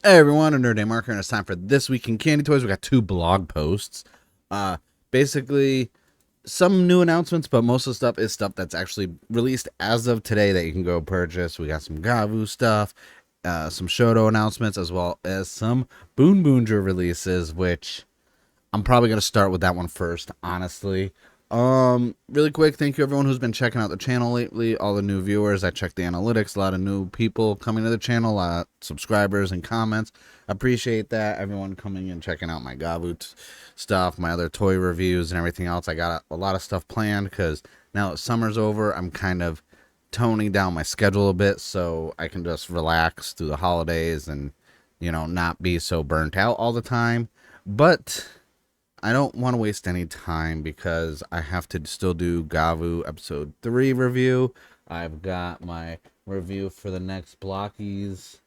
Hey everyone, Nerd Day Marker, and it's time for This Week in Candy Toys. We got two blog posts. Basically, some new announcements, but most of the stuff is stuff that's actually released as of today that you can go purchase. We got some Gavv stuff, some SODO announcements, as well as some Boon Boonger releases, which I'm probably going to start with that one first, honestly. Really quick, thank you everyone who's been checking out the channel lately, all the new viewers. I checked the analytics, a lot of new people coming to the channel, a lot of subscribers and comments. Appreciate that. Everyone coming and checking out my Gavv stuff, my other toy reviews and everything else. I got a lot of stuff planned because now that summer's over, I'm kind of toning down my schedule a bit so I can just relax through the holidays and, not be so burnt out all the time. But I don't want to waste any time because I have to still do Gavv episode 3 review. I've got my review for the next Blockies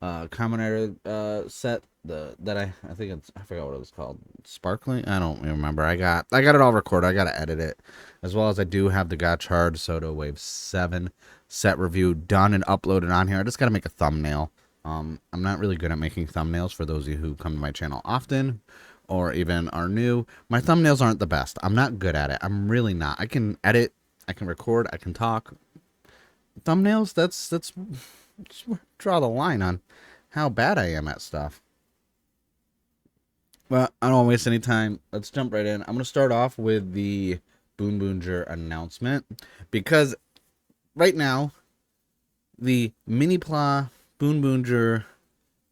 Kamen Rider set. I think I forgot what it was called. Sparkling? I don't remember. I got it all recorded. I gotta edit it. As well as I do have the Gavv SODO Wave 7 set review done and uploaded on here. I just gotta make a thumbnail. I'm not really good at making thumbnails for those of you who come to my channel often or even are new. My thumbnails aren't the best. I'm not good at it. I'm really not. I can edit, I can record, I can talk. Thumbnails, that's draw the line on how bad I am at stuff. But I don't want to waste any time. Let's jump right in. I'm going to start off with the Boon Boonger announcement because right now the Minipla Boon Boonger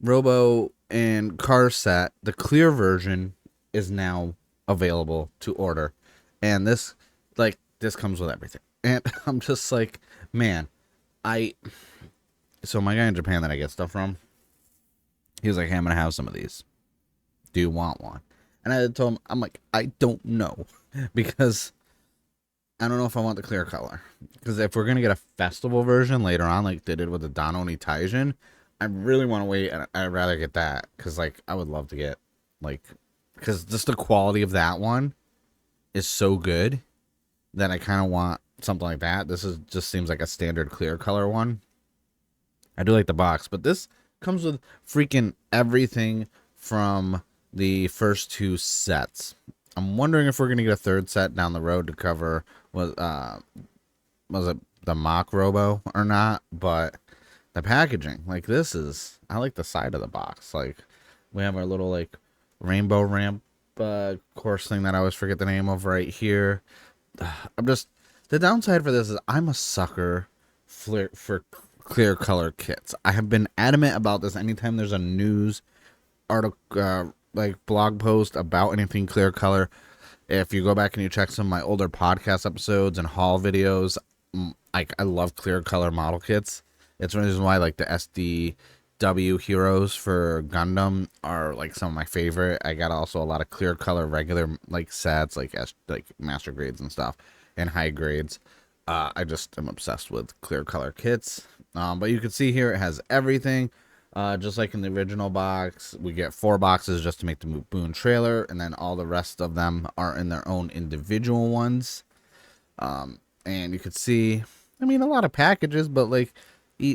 Robo and car set, the clear version, is now available to order, and this comes with everything. And I'm just like, man, so my guy in Japan that I get stuff from, he was like, hey, I'm gonna have some of these, do you want one? And I told him, I'm like, I don't know, because I don't know if I want the clear color, because if we're gonna get a festival version later on like they did with the Danoni Taijin, I really want to wait, and I'd rather get that because, I would love to get, because just the quality of that one is so good that I kind of want something like that. This just seems like a standard clear color one. I do like the box, but this comes with freaking everything from the first two sets. I'm wondering if we're gonna get a third set down the road to cover was it the mock Robo or not, but the packaging, I like the side of the box. We have our little rainbow ramp course thing that I always forget the name of right here. The downside for this is I'm a sucker for clear color kits. I have been adamant about this anytime there's a news article, blog post about anything clear color. If you go back and you check some of my older podcast episodes and haul videos, I love clear color model kits. It's one reason why the SDW heroes for Gundam are some of my favorite. I got also a lot of clear color regular sets like master grades and stuff and high grades. I just am obsessed with clear color kits. But you can see here it has everything. Just like in the original box, we get 4 boxes just to make the Boon trailer, and then all the rest of them are in their own individual ones. And you could see, a lot of packages, but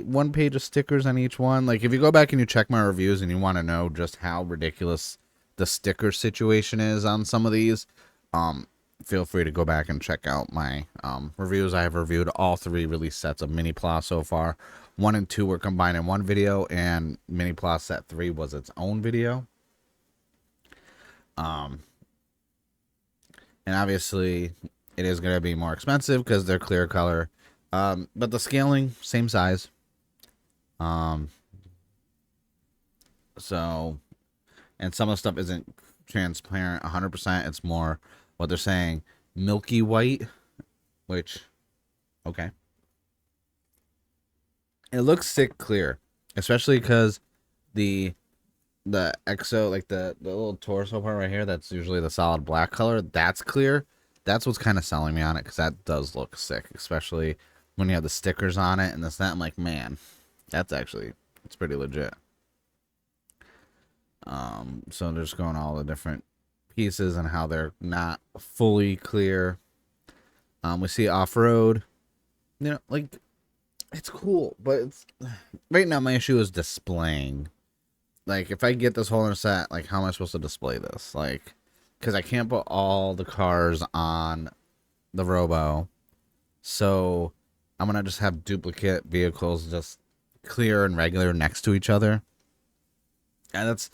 one page of stickers on each one. If you go back and you check my reviews and you want to know just how ridiculous the sticker situation is on some of these, feel free to go back and check out my reviews. I have reviewed all 3 release sets of Minipla so far. 1 and 2 were combined in one video, and Minipla set 3 was its own video. And obviously it is going to be more expensive because they're clear color. But the scaling, same size. So, and some of the stuff isn't transparent 100%. It's more what they're saying, milky white, which, okay. It looks sick clear, especially because the exo, the little torso part right here, that's usually the solid black color, that's clear. That's what's kind of selling me on it, because that does look sick, especially when you have the stickers on it and this, that. I'm like, man, it's pretty legit. So they're just going all the different pieces and how they're not fully clear. We see off-road, it's cool, but it's right now my issue is displaying like, if I get this whole other set, like, how am I supposed to display this? Like, because I can't put all the cars on the Robo. So I'm going to just have duplicate vehicles just clear and regular next to each other. And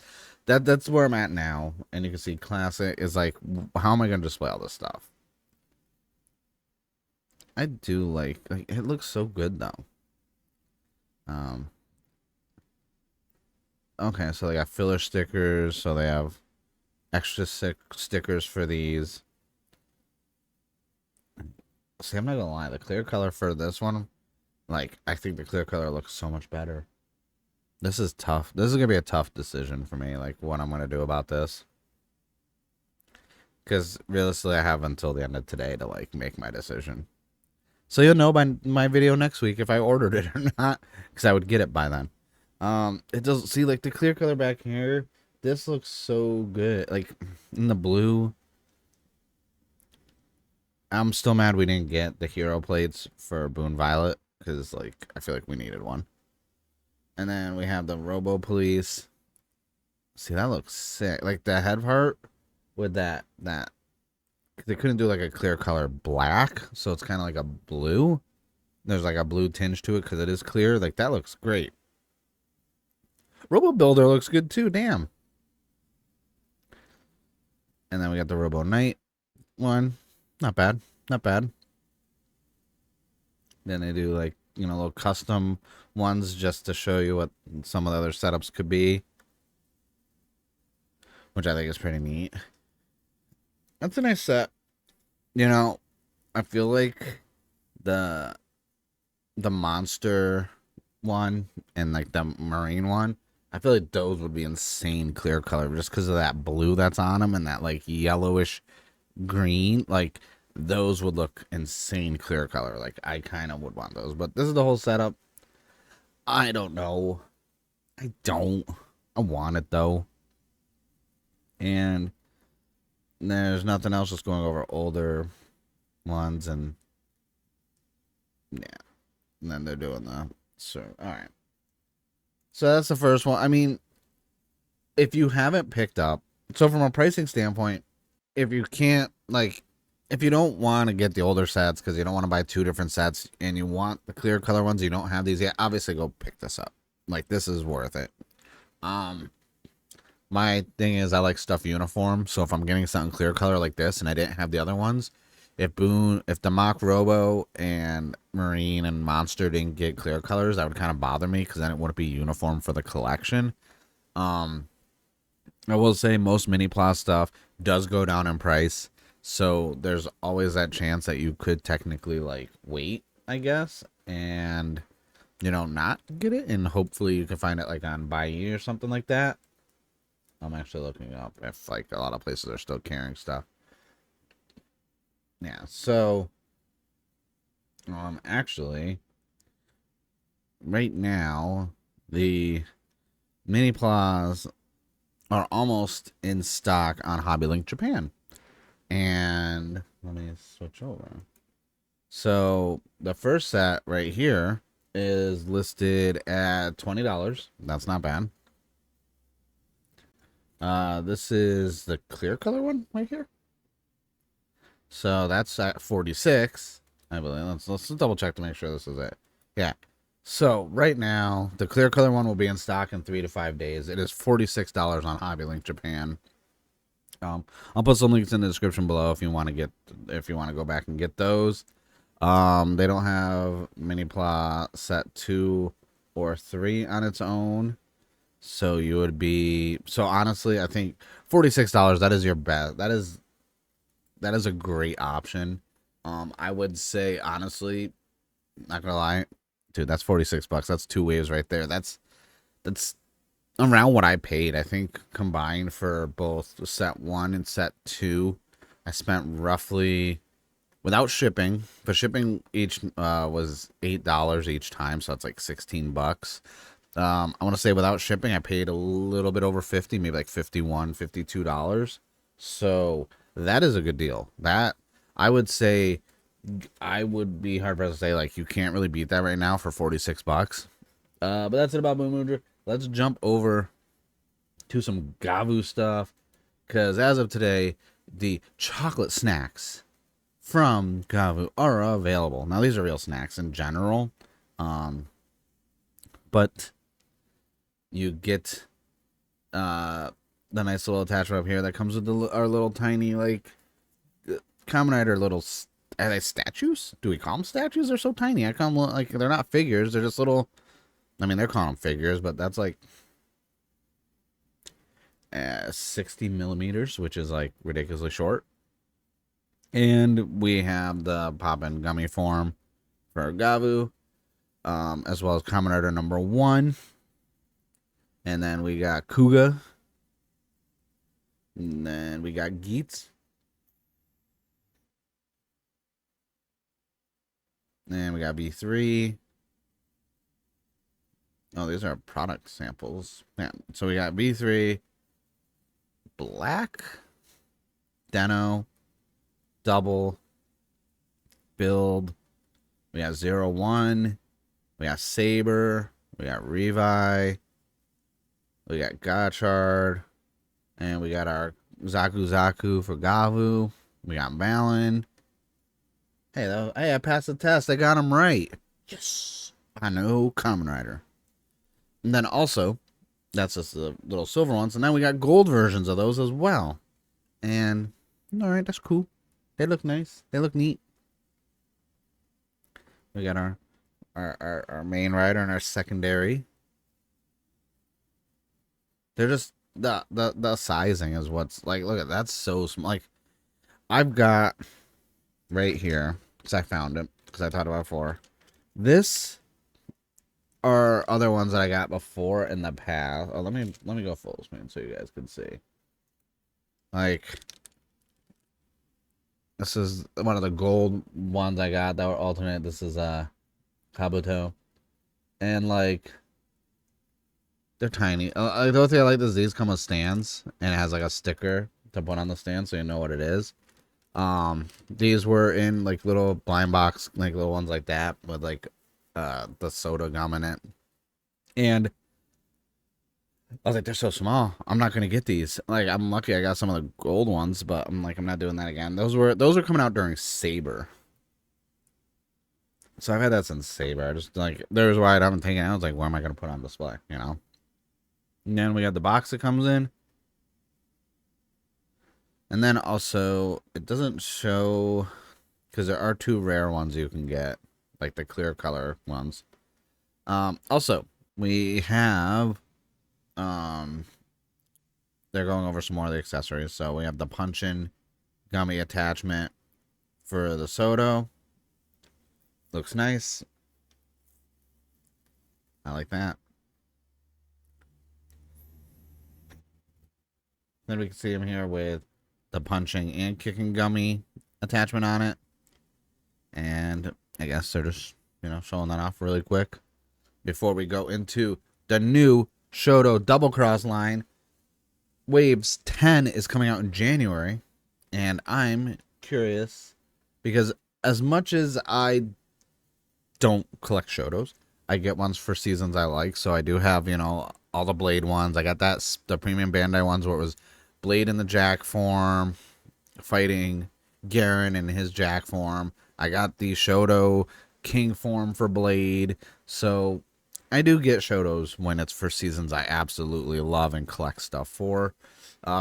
that's where I'm at now. And you can see classic is like, how am I going to display all this stuff? I do like it looks so good though. Okay, so they got filler stickers, so they have extra stickers for these. See, I'm not gonna lie, the clear color for this one, like, I think the clear color looks so much better. This is tough. This is gonna be a tough decision for me, like, what I'm gonna do about this. Because realistically, I have until the end of today to, like, make my decision. So you'll know by my video next week if I ordered it or not, because I would get it by then. It doesn't see, like, the clear color back here. This looks so good, like, in the blue. I'm still mad we didn't get the hero plates for Boone Violet, because, like, I feel like we needed one. And then we have the Robo Police. See, that looks sick. Like, the head part with that they couldn't do, like, a clear color black, so it's kind of like a blue. There's, like, a blue tinge to it because it is clear. Like, that looks great. Robo Builder looks good, too. Damn. And then we got the Robo Knight one. Not bad. Not bad. Then they do, like, you know, little custom ones just to show you what some of the other setups could be, which I think is pretty neat. That's a nice set. You know, I feel like the monster one and, like, the marine one, I feel like those would be insane clear color just because of that blue that's on them and that, like, yellowish green. Like, those would look insane clear color. Like, I kind of would want those. But this is the whole setup. I don't know. I want it, though. And there's nothing else, just going over older ones. And yeah. And then they're doing the... So, alright. So that's the first one. I mean, if you haven't picked up... So from a pricing standpoint, if you can't, like... If you don't want to get the older sets because you don't want to buy two different sets and you want the clear color ones, you don't have these yet, obviously go pick this up. Like, this is worth it. My thing is I like stuff uniform, so if I'm getting something clear color like this and I didn't have the other ones, if the Mock Robo and Marine and Monster didn't get clear colors, that would kind of bother me because then it wouldn't be uniform for the collection. I will say most Minipla stuff does go down in price. So there's always that chance that you could technically, like, wait, I guess, and, you know, not get it, and hopefully you can find it, like, on Buy or something like that. I'm actually looking up if, like, a lot of places are still carrying stuff. Yeah, so, actually, right now, the Miniplas are almost in stock on HobbyLink Japan. And let me switch over. So the first set right here is listed at $20. That's not bad. This is the clear color one right here. So that's at $46, I believe. Let's double check to make sure this is it. Yeah. So right now, the clear color one will be in stock in 3 to 5 days. It is $46 on HobbyLink Japan. I'll put some links in the description below if you want to go back and get those. They don't have Minipla set 2 or 3 on its own. So you would be, so honestly, I think $46, that is your best. That is a great option. I would say, honestly, not gonna lie, dude, that's $46. That's 2 waves right there. That's around what I paid. I think combined for both set 1 and set 2, I spent roughly, without shipping, the shipping each was $8 each time, so it's like $16. I want to say without shipping, I paid a little bit over 50, maybe like $51, $52. So that is a good deal. That, I would say, I would be hard pressed to say, like, you can't really beat that right now for $46. But that's it about Boom Moodra. Let's jump over to some Gavv stuff. Because as of today, the chocolate snacks from Gavv are available. Now, these are real snacks in general. But you get the nice little attachment up here that comes with our little tiny, like, Kamen Rider little, are they statues? Do we call them statues? They're so tiny. I call them, like, they're not figures. They're just little, I mean, they're calling them figures, but that's like 60 millimeters, which is like ridiculously short. And we have the pop-in gummy form for Gavv, as well as Kamen Rider number 1. And then we got Kuga. And then we got Geets. And we got B3. Oh, these are product samples. Yeah. So we got B3, Black, Deno, Double, Build. We got 01. We got Saber. We got Revi. We got Gotchard. And we got our Zaku for Gavv. We got Balin. Hey, I passed the test. I got him right. Yes. I know Kamen Rider. And then also, that's just the little silver ones. And then we got gold versions of those as well. And, alright, that's cool. They look nice. They look neat. We got our main rider and our secondary. They're just, the sizing is what's, like, look at that's so small. Like, I've got right here, because I found it, because I talked about it before. This are other ones that I got before in the past. Oh, let me go full screen so you guys can see. Like, this is one of the gold ones I got that were alternate. This is Kabuto, and like, they're tiny. The other thing I like is these come with stands, and it has like a sticker to put on the stand so you know what it is. These were in like little blind box, like little ones like that with like the soda gum in it. And I was like, they're so small. I'm not gonna get these. Like, I'm lucky I got some of the gold ones, but I'm like, I'm not doing that again. Those were coming out during Saber. So I've had that since Saber. I just like, there's why I haven't taken it. I was like, where am I gonna put on display? You know. And then we got the box that comes in. And then also, it doesn't show, because there are 2 rare ones you can get, like the clear color ones. Also, we have, they're going over some more of the accessories. So we have the punch-in gummy attachment for the SODO. Looks nice. I like that. Then we can see him here with the punching and kicking gummy attachment on it. And I guess they're just, showing that off really quick before we go into the new SODO Double Cross line. Waves 10 is coming out in January, and I'm curious because as much as I don't collect SODOs, I get ones for seasons I like. So I do have, all the Blade ones. I got the premium Bandai ones where it was Blade in the Jack form, fighting Garen in his Jack form. I got the SODO King form for Blade. So I do get SODOs when it's for seasons I absolutely love and collect stuff for.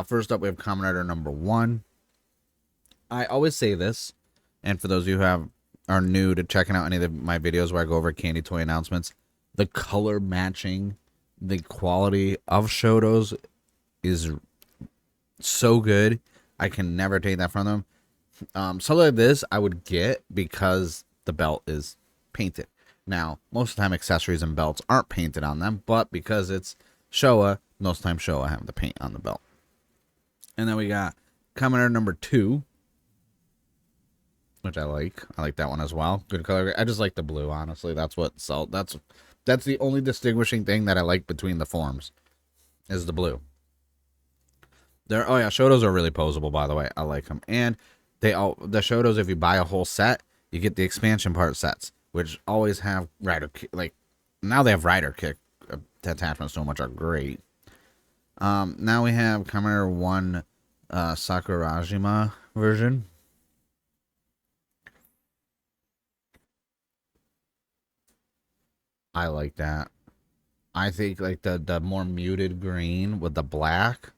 First up, we have Kamen Rider number 1. I always say this, and for those of you who are new to checking out any of my videos where I go over candy toy announcements, the color matching, the quality of SODOs is so good. I can never take that from them. Something like this I would get because the belt is painted. Now, most of the time accessories and belts aren't painted on them, but because it's Showa, most of the time Showa have the paint on the belt. And then we got Kamen Rider number 2, which I like. I like that one as well. Good color. I just like the blue, honestly. That's the only distinguishing thing that I like between the forms is the blue. SODOs are really posable, by the way. I like them. And the SODOs, if you buy a whole set, you get the expansion part sets, which always have Rider Kick. Like, now they have Rider Kick attachments so much, are great. Now we have Kamen Rider 1 Sakurajima version. I like that. I think like the more muted green with the black.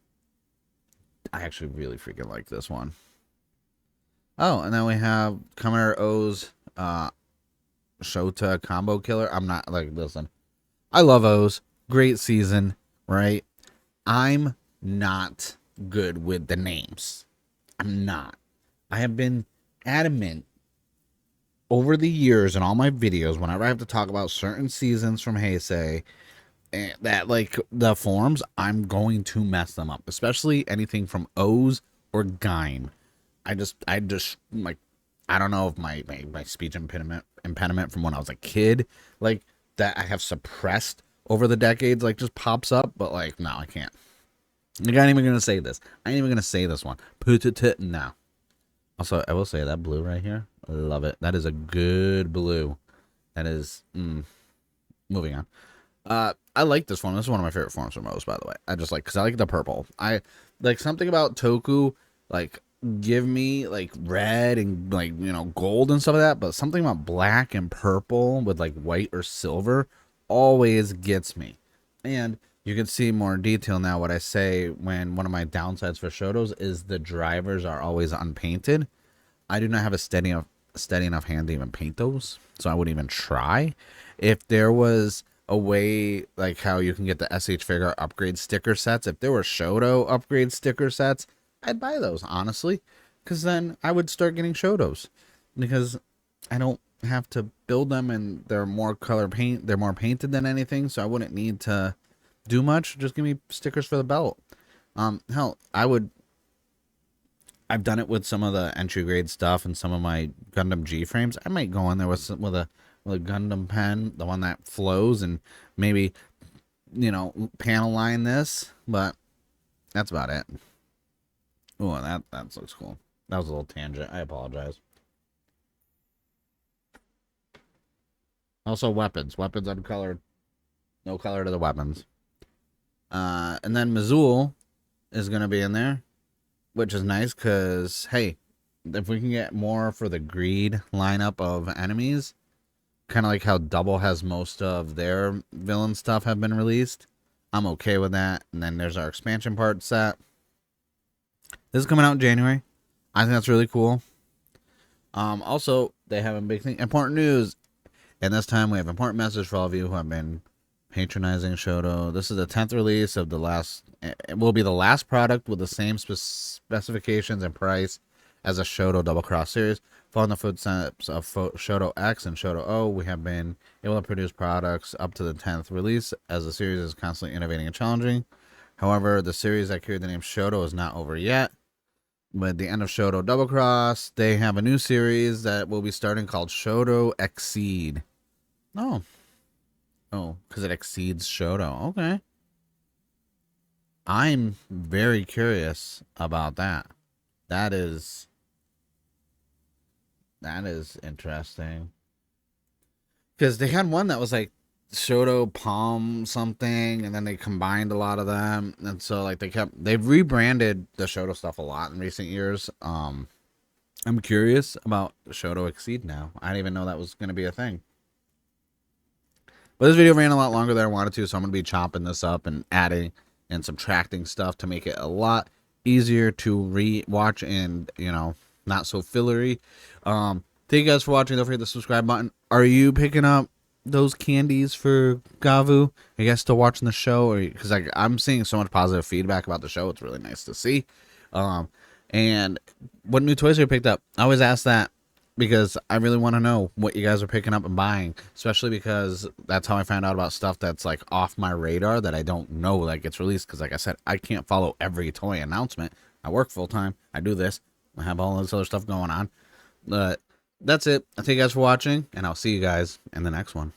I actually really freaking like this one. Oh, and then we have Kamen Rider O's Shota Combo Killer. I'm not like, listen, I love O's. Great season, right? I'm not good with the names. I'm not. I have been adamant over the years in all my videos whenever I have to talk about certain seasons from Heisei that like the forms, I'm going to mess them up, especially anything from O's or Gaim. I just like, I don't know if my speech impediment from when I was a kid, like that I have suppressed over the decades, like just pops up. But like, no, I can't. Like, I ain't even gonna say this. I ain't even gonna say this one. Put it now. Also, I will say that blue right here, I love it. That is a good blue. That is. Moving on. I like this one. This is one of my favorite forms from most, by the way. I just like, because I like the purple. I like something about Toku, like give me like red and like, you know, gold and stuff like that, but something about black and purple with like white or silver always gets me. And you can see more detail now what I say when one of my downsides for Shotos is the drivers are always unpainted. I do not have a steady enough hand to even paint those, so I wouldn't even try. If there was a way like how you can get the SH Figure upgrade sticker sets, if there were Shoto upgrade sticker sets, I'd buy those, honestly, because then I would start getting Shotos, because I don't have to build them and they're more they're more painted than anything, so I wouldn't need to do much. Just give me stickers for the belt. Hell, I've done it with some of the entry grade stuff and some of my Gundam G frames. I might go in there with a Gundam pen, the one that flows, and maybe, you know, panel line this, but that's about it. Oh, that looks cool. That was a little tangent. I apologize. Also, weapons. Weapons uncolored. No color to the weapons. And then Mazul is going to be in there, which is nice because, hey, if we can get more for the greed lineup of enemies, kind of like how Double has most of their villain stuff have been released, I'm okay with that. And then there's our expansion part set. This is coming out in January. I think that's really cool. Also, they have a big thing. Important news. And this time we have important message for all of you who have been patronizing Shoto. This is the 10th release of the last. It will be the last product with the same specifications and price as a Shoto Double Cross series. Following the footsteps of Shoto X and Shoto O, we have been able to produce products up to the 10th release, as the series is constantly innovating and challenging. However, the series that carried the name Shoto is not over yet. With the end of Shoto Double Cross, they have a new series that will be starting called Shoto Exceed. Oh, because it exceeds Shoto. Okay. I'm very curious about that. That is interesting. Because they had one that was like Shoto Palm something, and then they combined a lot of them, and so like they've rebranded the Shoto stuff a lot in recent years. I'm curious about Shoto Exceed now. I didn't even know that was going to be a thing. But this video ran a lot longer than I wanted to, so I'm going to be chopping this up and adding and subtracting stuff to make it a lot easier to re-watch and, you know, not so fillery. Thank you guys for watching. Don't forget the subscribe button. Are you picking up those candies for Gavv? Are you guys still watching the show? Because I'm seeing so much positive feedback about the show. It's really nice to see. And what new toys are you picked up? I always ask that, because I really want to know what you guys are picking up and buying, especially because that's how I find out about stuff that's like off my radar that I don't know that gets released. Because like I said, I can't follow every toy announcement. I work full time. I do this. I have all this other stuff going on. But that's it. I thank you guys for watching, and I'll see you guys in the next one.